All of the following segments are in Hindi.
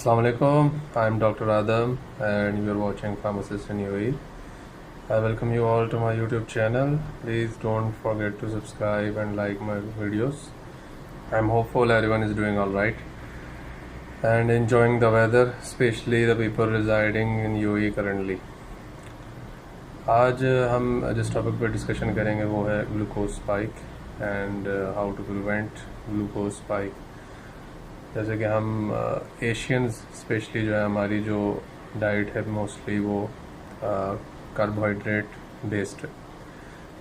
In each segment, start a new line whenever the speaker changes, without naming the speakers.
Assalamu alaikum. I'm Dr. Adam and you're watching Pharmacist in UAE. I welcome you all to my YouTube channel. Please don't forget to subscribe and like my videos. I'm hopeful everyone is doing alright and enjoying the weather, especially the people residing in UAE currently. आज हम जिस टॉपिक पर डिस्कशन करेंगे वो है glucose spike and how to prevent glucose spike. जैसे कि हम एशियंस स्पेशली जो है हमारी जो डाइट है मोस्टली वो कार्बोहाइड्रेट बेस्ड है,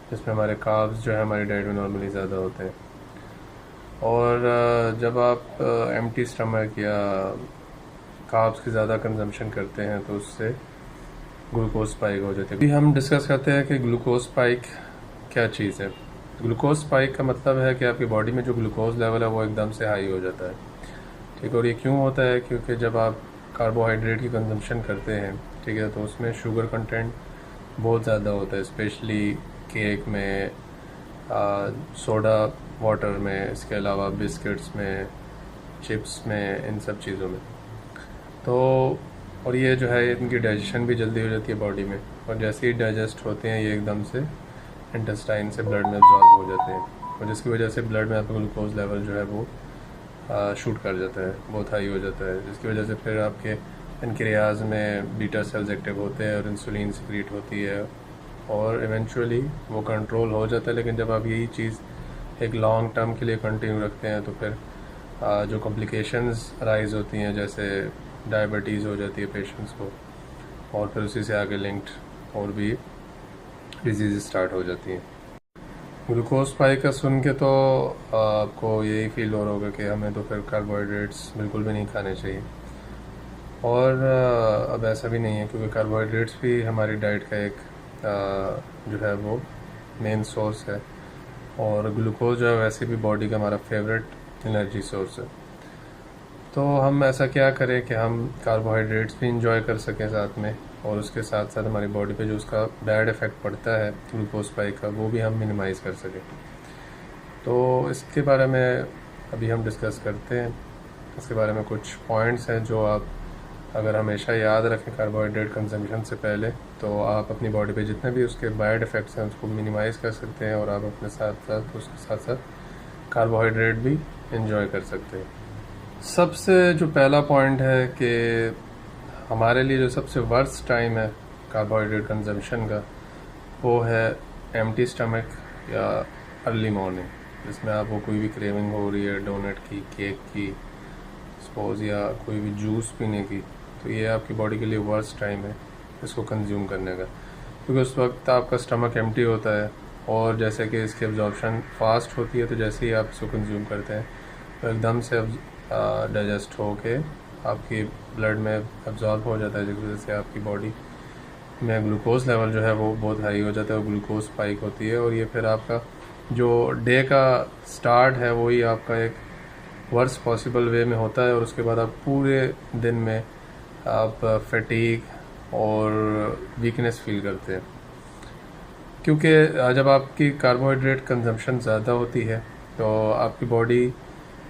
जिसमें हमारे कार्ब्स जो है हमारी डाइट में नॉर्मली ज़्यादा होते हैं। और जब आप एम्प्टी स्टमक या कार्ब्स की ज़्यादा कंजम्पशन करते हैं तो उससे ग्लूकोज स्पाइक हो जाती है। अभी हम डिस्कस करते हैं कि ग्लूकोज स्पाइक क्या चीज़ है। ग्लूकोज स्पाइक का मतलब है कि आपकी बॉडी में जो ग्लूकोज लेवल है वो एकदम से हाई हो जाता है, ठीक है। और ये क्यों होता है? क्योंकि जब आप कार्बोहाइड्रेट की कंजम्पशन करते हैं, ठीक है, तो उसमें शुगर कंटेंट बहुत ज़्यादा होता है, स्पेशली केक में, सोडा वाटर में, इसके अलावा बिस्किट्स में, चिप्स में, इन सब चीज़ों में। तो और ये जो है इनकी डाइजेशन भी जल्दी हो जाती है बॉडी में, और जैसे ही डाइजेस्ट होते हैं ये एकदम से इंटेस्टाइन से ब्लड में एब्जॉर्ब हो जाते हैं, और जिसकी वजह से ब्लड में आपका ग्लूकोज लेवल जो है वो शूट कर जाता है, बहुत हाई हो जाता है, जिसकी वजह से फिर आपके पैनक्रियाज में बीटा सेल्स एक्टिव होते हैं और इंसुलिन सिक्रीट होती है और इवेंचुअली वो कंट्रोल हो जाता है। लेकिन जब आप यही चीज़ एक लॉन्ग टर्म के लिए कंटिन्यू रखते हैं तो फिर जो कॉम्प्लिकेशंस राइज होती हैं, जैसे डायबिटीज़ हो जाती है पेशेंट्स को, और फिर उसी से आगे लिंक्ड और भी डिजीज़ स्टार्ट हो जाती हैं। ग्लूकोज स्पाइक का सुन के तो आपको यही फील हो रहा होगा कि हमें तो फिर कार्बोहाइड्रेट्स बिल्कुल भी नहीं खाने चाहिए। और अब ऐसा भी नहीं है, क्योंकि कार्बोहाइड्रेट्स भी हमारी डाइट का एक जो है वो मेन सोर्स है, और ग्लूकोज जो है वैसे भी बॉडी का हमारा फेवरेट एनर्जी सोर्स है। तो हम ऐसा क्या करें कि हम कार्बोहाइड्रेट्स भी इंजॉय कर सकें साथ में, और उसके साथ साथ हमारी बॉडी पे जो उसका बैड इफ़ेक्ट पड़ता है ग्लूकोज स्पाइक का वो भी हम मिनिमाइज़ कर सकें। तो इसके बारे में अभी हम डिस्कस करते हैं। इसके बारे में कुछ पॉइंट्स हैं जो आप अगर हमेशा याद रखें कार्बोहाइड्रेट कंजम्पशन से पहले, तो आप अपनी बॉडी पे जितने भी उसके बैड इफ़ेक्ट्स हैं उसको मिनिमाइज़ कर सकते हैं, और आप अपने साथ साथ उसके साथ साथ कार्बोहाइड्रेट भी इंजॉय कर सकते हैं। सबसे जो पहला पॉइंट है कि हमारे लिए जो सबसे वर्स्ट टाइम है कार्बोहाइड्रेट कंजम्पशन का वो है एम्प्टी स्टमक या अर्ली मॉर्निंग, जिसमें आपको कोई भी क्रेविंग हो रही है डोनट की, केक की, सपोज, या कोई भी जूस पीने की, तो ये आपकी बॉडी के लिए वर्स्ट टाइम है इसको कंज्यूम करने का, क्योंकि उस वक्त आपका स्टमक एम्प्टी होता है और जैसे कि इसकी एब्जॉर्प्शन फास्ट होती है, तो जैसे ही आप इसको कंज्यूम करते हैं तो एकदम से डाइजेस्ट होके आपकी ब्लड में एब्जॉर्ब हो जाता है, जिस वजह से आपकी बॉडी में ग्लूकोज लेवल जो है वो बहुत हाई हो जाता है और ग्लूकोज स्पाइक होती है। और ये फिर आपका जो डे का स्टार्ट है वही आपका एक वर्स्ट पॉसिबल वे में होता है, और उसके बाद आप पूरे दिन में आप फैटीग और वीकनेस फील करते हैं, क्योंकि जब आपकी कार्बोहाइड्रेट कंजम्पशन ज़्यादा होती है तो आपकी बॉडी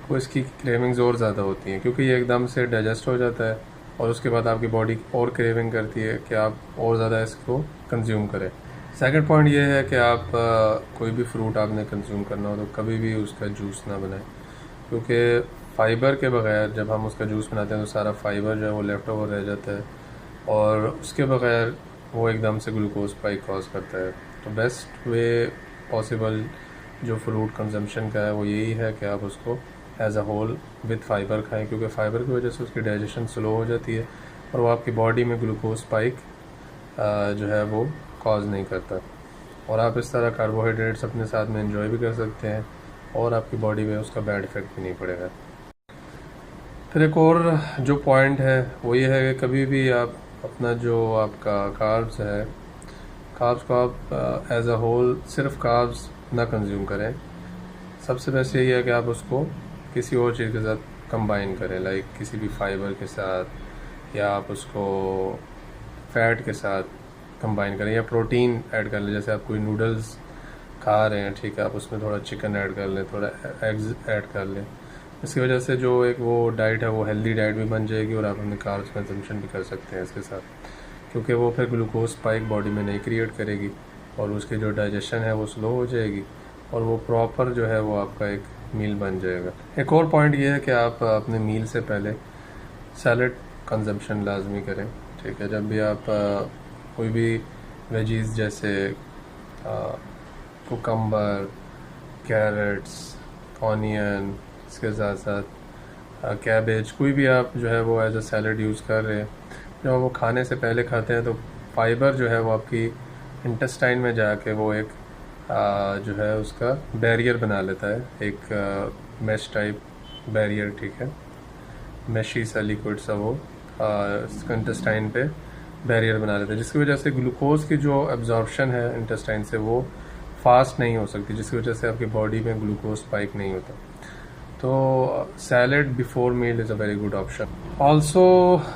को इसकी क्रेविंग्स और ज़्यादा होती हैं, क्योंकि ये एकदम से डाइजेस्ट हो जाता है, और उसके बाद आपकी बॉडी और क्रेविंग करती है कि आप और ज़्यादा इसको कंज्यूम करें। सेकंड पॉइंट ये है कि आप कोई भी फ्रूट आपने कंज्यूम करना हो तो कभी भी उसका जूस ना बनाएं, क्योंकि फाइबर के बगैर जब हम उसका जूस बनाते हैं तो सारा फाइबर जो है वो लेफ्ट ओवर रह जाता है, और उसके बगैर वो एकदम से ग्लूकोज स्पाइक कॉज करता है। तो बेस्ट वे पॉसिबल जो फ्रूट कंजम्पशन का है वो यही है कि आप उसको as a whole with fibre खाएं, क्योंकि फाइबर की वजह से उसकी डाइजेशन स्लो हो जाती है और वो आपकी बॉडी में ग्लूकोज स्पाइक जो है वो कॉज नहीं करता, और आप इस तरह कार्बोहाइड्रेट्स अपने साथ में एंजॉय भी कर सकते हैं और आपकी बॉडी में उसका बैड इफेक्ट भी नहीं पड़ेगा। फिर एक और जो पॉइंट है वो ये है कि कभी भी आप अपना जो आपका कार्ब्स है, कार्ब्स को आप एज अ होल सिर्फ कार्ब्स ना कंज्यूम करें। सबसे बेस्ट यही है कि आप उसको किसी और चीज़ के साथ कंबाइन करें, लाइक किसी भी फाइबर के साथ, या आप उसको फैट के साथ कंबाइन करें, या प्रोटीन ऐड कर लें। जैसे आप कोई नूडल्स खा रहे हैं, ठीक है, आप उसमें थोड़ा चिकन ऐड कर लें, थोड़ा एग्स ऐड कर लें, इसकी वजह से जो एक वो डाइट है वो हेल्दी डाइट भी बन जाएगी और आप अपने कार्ब्स कंजम्पशन भी कर सकते हैं इसके साथ, क्योंकि वो फिर ग्लूकोज स्पाइक बॉडी में नहीं क्रिएट करेगी और उसकी जो डाइजेशन है वो स्लो हो जाएगी और वो प्रॉपर जो है वो आपका एक मील बन जाएगा। एक और पॉइंट ये है कि आप अपने मील से पहले सैलड कंजम्पशन लाजमी करें, ठीक है। जब भी आप कोई भी वेजीज जैसे कुकम्बर, कैरेट्स, ऑनियन, इसके साथ साथ कैबेज, कोई भी आप जो है वो एज अ सैलड यूज़ कर रहे हैं, जब वो खाने से पहले खाते हैं तो फाइबर जो है वो आपकी इंटेस्टाइन में जाके वो एक जो है उसका बैरियर बना लेता है, एक मैश टाइप बैरियर, ठीक है। मैशी सा लिक्विड सा वो इंटेस्टाइन पे बैरियर बना लेता है, जिसकी वजह से ग्लूकोज की जो एब्जॉर्प्शन है इंटेस्टाइन से वो फास्ट नहीं हो सकती, जिसकी वजह से आपकी बॉडी में ग्लूकोज स्पाइक नहीं होता। तो salad before meal is a very good option. Also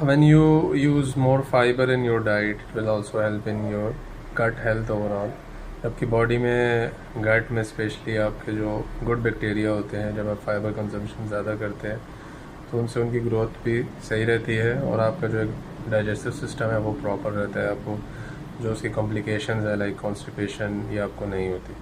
when you use more fibre in your diet it will also help in your gut health overall. आपकी बॉडी में गट में स्पेशली आपके जो गुड बैक्टीरिया होते हैं, जब आप फाइबर कंजम्पशन ज़्यादा करते हैं तो उनसे उनकी ग्रोथ भी सही रहती है और आपका जो एक डाइजेस्टिव सिस्टम है वो प्रॉपर रहता है। आपको जो उसकी कॉम्प्लिकेशंस है लाइक कॉन्स्टिपेशन ये आपको नहीं होती।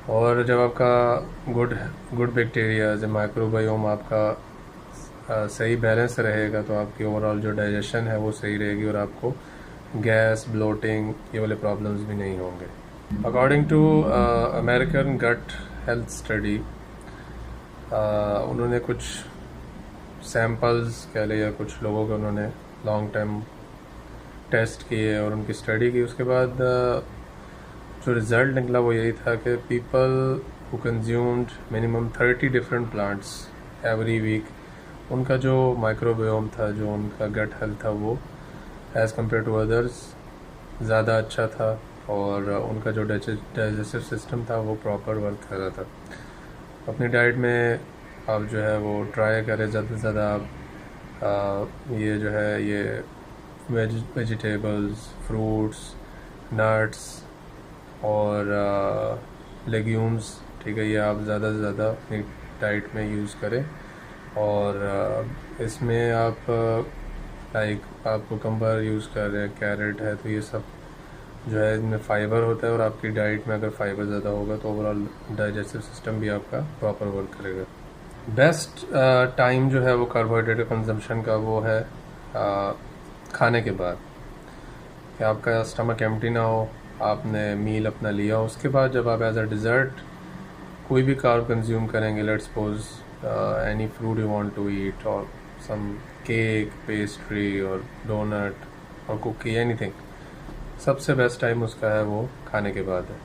और जब आपका गुड बैक्टीरियाज माइक्रोबायोम आपका सही बैलेंस रहेगा तो आपकी ओवरऑल जो डाइजेशन है वो सही रहेगी और आपको गैस, ब्लोटिंग ये वाले प्रॉब्लम्स भी नहीं होंगे। According to American gut health study, उन्होंने कुछ सैम्पल्स कह लें या कुछ लोगों के उन्होंने लॉन्ग टर्म टेस्ट किए और उनकी स्टडी की, उसके बाद जो रिज़ल्ट निकला वो यही था कि people who consumed minimum 30 different plants every week, उनका जो माइक्रोबायोम था, जो उनका गट हेल्थ था वो एज़ कम्पेयर टू अदर्स ज़्यादा अच्छा था और उनका जो डाइजेस्टिव सिस्टम था वो प्रॉपर वर्क कर रहा था। अपनी डाइट में आप जो है वो ट्राई करें ज़्यादा से ज़्यादा आप ये जो है ये वेजिटेबल्स, फ्रूट्स, नट्स और लेग्यूम्स, ठीक है, ये आप ज़्यादा से ज़्यादा अपनी डाइट में यूज़ करें। और इसमें आप लाइक आप कुकम्बर यूज़ कर रहे हैं, कैरेट है, तो ये सब जो है इनमें फ़ाइबर होता है और आपकी डाइट में अगर फ़ाइबर ज़्यादा होगा तो ओवरऑल डाइजेस्टिव सिस्टम भी आपका प्रॉपर वर्क करेगा। बेस्ट टाइम जो है वो कार्बोहाइड्रेट कंजम्पशन का वो है खाने के बाद, कि आपका स्टमक एम्प्टी ना हो, आपने मील अपना लिया हो, उसके बाद जब आप एज अ डिज़र्ट कोई भी कार्ब कंज्यूम करेंगे, let's suppose any fruit you want to eat और सम केक, पेस्ट्री और डोनट और कुकी, एनीथिंग, सबसे बेस्ट टाइम उसका है वो खाने के बाद है,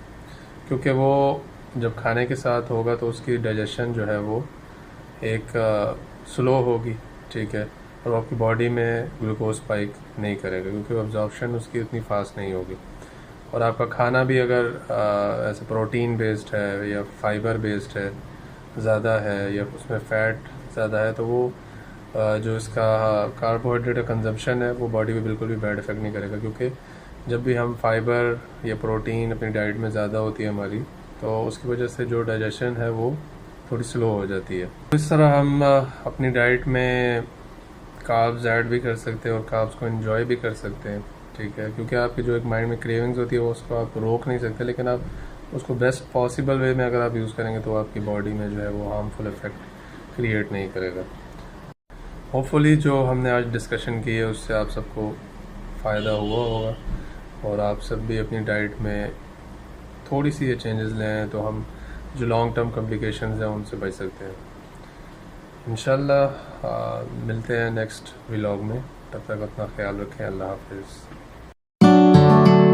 क्योंकि वो जब खाने के साथ होगा तो उसकी डाइजेशन जो है वो एक स्लो होगी, ठीक है, और आपकी बॉडी में ग्लूकोज स्पाइक नहीं करेगा क्योंकि अब्जॉर्प्शन उसकी उतनी फास्ट नहीं होगी। और आपका खाना भी अगर ऐसे प्रोटीन बेस्ड है या फाइबर बेस्ड है ज़्यादा है या उसमें फ़ैट ज़्यादा है तो वो जो इसका कार्बोहाइड्रेट का कंजम्पशन है वो बॉडी पे बिल्कुल भी बैड इफेक्ट नहीं करेगा, क्योंकि जब भी हम फाइबर या प्रोटीन अपनी डाइट में ज़्यादा होती है हमारी, तो उसकी वजह से जो डाइजेशन है वो थोड़ी स्लो हो जाती है। इस तरह हम अपनी डाइट में कार्ब्स ऐड भी कर सकते हैं और कार्ब्स को एंजॉय भी कर सकते हैं, ठीक है, क्योंकि आपकी जो एक माइंड में क्रेविंग्स होती है वो उसको आप रोक नहीं सकते, लेकिन आप उसको बेस्ट पॉसिबल वे में अगर आप यूज़ करेंगे तो आपकी बॉडी में जो है वो हार्मफुल इफेक्ट क्रिएट नहीं करेगा। होपफुली जो हमने आज डिस्कशन की है उससे आप सबको फ़ायदा हुआ होगा और आप सब भी अपनी डाइट में थोड़ी सी ये चेंजेस लें तो हम जो लॉन्ग टर्म कॉम्प्लिकेशंस हैं उनसे बच सकते हैं। इंशाल्लाह मिलते हैं नेक्स्ट व्लॉग में, तब तक अपना ख्याल रखें। अल्लाह हाफिज़।